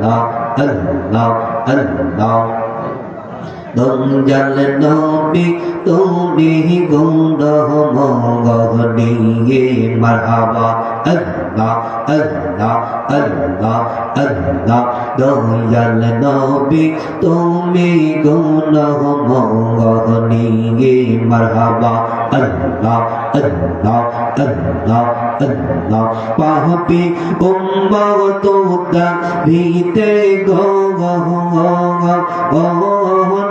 আল্লাহ আল্লাহ আল্লাহ দঞ্জাল নবী তুমি গুণহ মগনিয়ে মারহাবা আল্লাহ আল্লাহ আল্লাহ আল্লাহ দঞ্জাল নবী তুমি গুণহ মগনিয়ে মারহাবা আল্লাহ আল্লাহ আল্লাহ আল্লাহ পাপি উম্মত ভিতে গো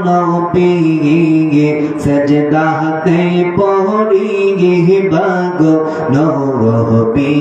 নবী সজদাতে পড়ি বাগো নবী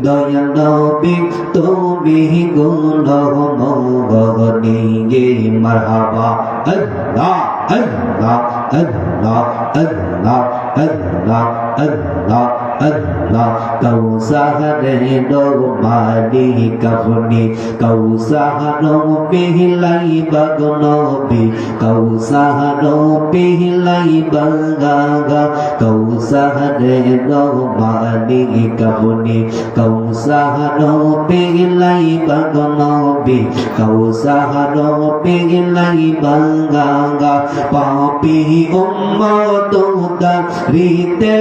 দয়া নবী তুমি গুণহ মগনিয়ে মারহাবা আল্লাহ আল্লাহ আল্লাহ আল্লাহ আল্লাহ আল্লাহ আল্লাহ কৌসারে নবী কফনি কৌসার পিলাই বগনবী কৌসার পিলাই বগা কৌসারে নবী কফনি কৌসার পিলাই বগনবী কৌসার পিলাই বগা পাপি উম্মত রিতে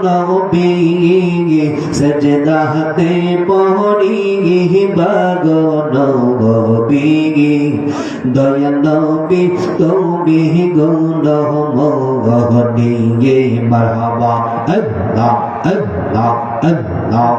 নবী সজদাতে পড়ি বাগো নবী দয়া নবী তুমি গুণহ মগনিয়ে মারহাবা আল্লাহ আল্লাহ আল্লাহ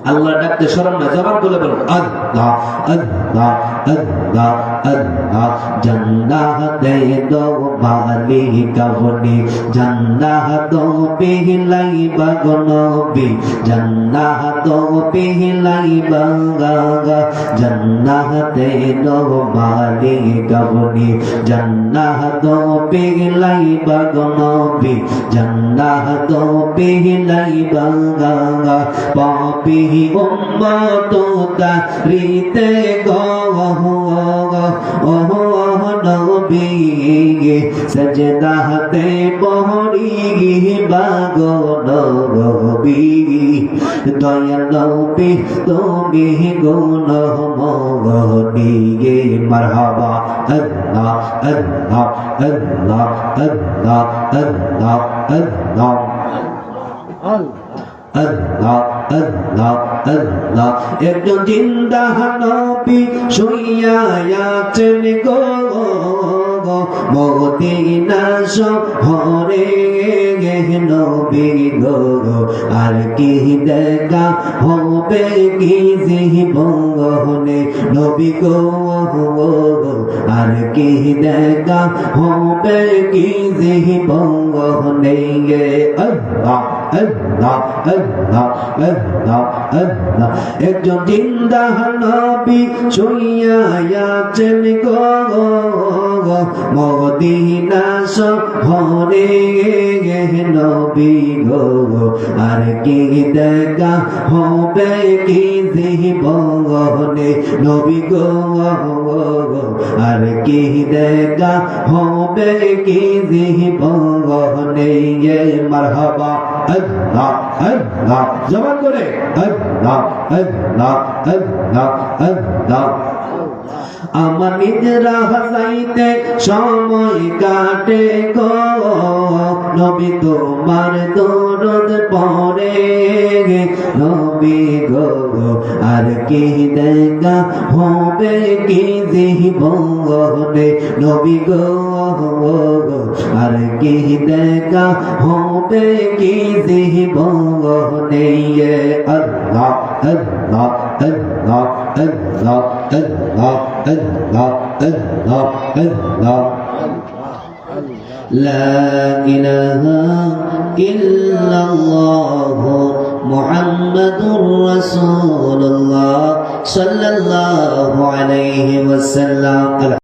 আল্লাহ ডাকতে শরম না জবান বলে বলুন আল্লাহ আল্লাহ আল্লাহ আল্লাহ জান্নাতে দো মালি কাবনি জান্নাত পিলাই বাগনবী জান্নাত পিলাই বাগা জান্নাতে দো মালি কাবনি জান্নাত পিলাই বাগনবী জান্নাত পিলাই বাগা পাপি উম্মত রিতে গো নবী সজদাতে পড়ি বাগো নবী দয়া নবী তুমি গুণহ মগনিয়ে মারহাবা আল্লাহ আল্লাহ আল্লাহ আল্লাহ আল্লাহ আল্লাহ আল্লাহ আল্লাহ আল্লাহ একজন জিন্দা নবী শুইয়া আছেন গো মদিনা শহরে নবী গো আর কি দেখা হবে কি জীবনে নবী গো আর কি দেখা হবে কি জীবনে আল্লাহ আল্লাহ আল্লাহ আল্লাহ আল্লাহ একজন জিন্দা নবী শুইয়া আছেন গো মদিনা শহরে নবী গো আর কি দেখা হবে কি জীবনে নবী গো আর কি দেখা হবে কি জীবনে মারহাবা আল্লাহ আল্লাহ জবান করে আল্লাহ আল্লাহ আল্লাহ আল্লাহ আমার নিজরা হাসাইতে সময় কাটে গো নবী তোমার দরদ পড়ে নবী গো আর কি দেখা হবে কি জীবনে নবী গো আর কি দেখা হবে কি জীবনে আল্লাহ আল্লাহ আল্লাহ আল্লাহ আল্লাহ আল্লাহ আল্লাহ আল্লাহ لا إله إلا الله محمد رسول الله صلى الله عليه وسلم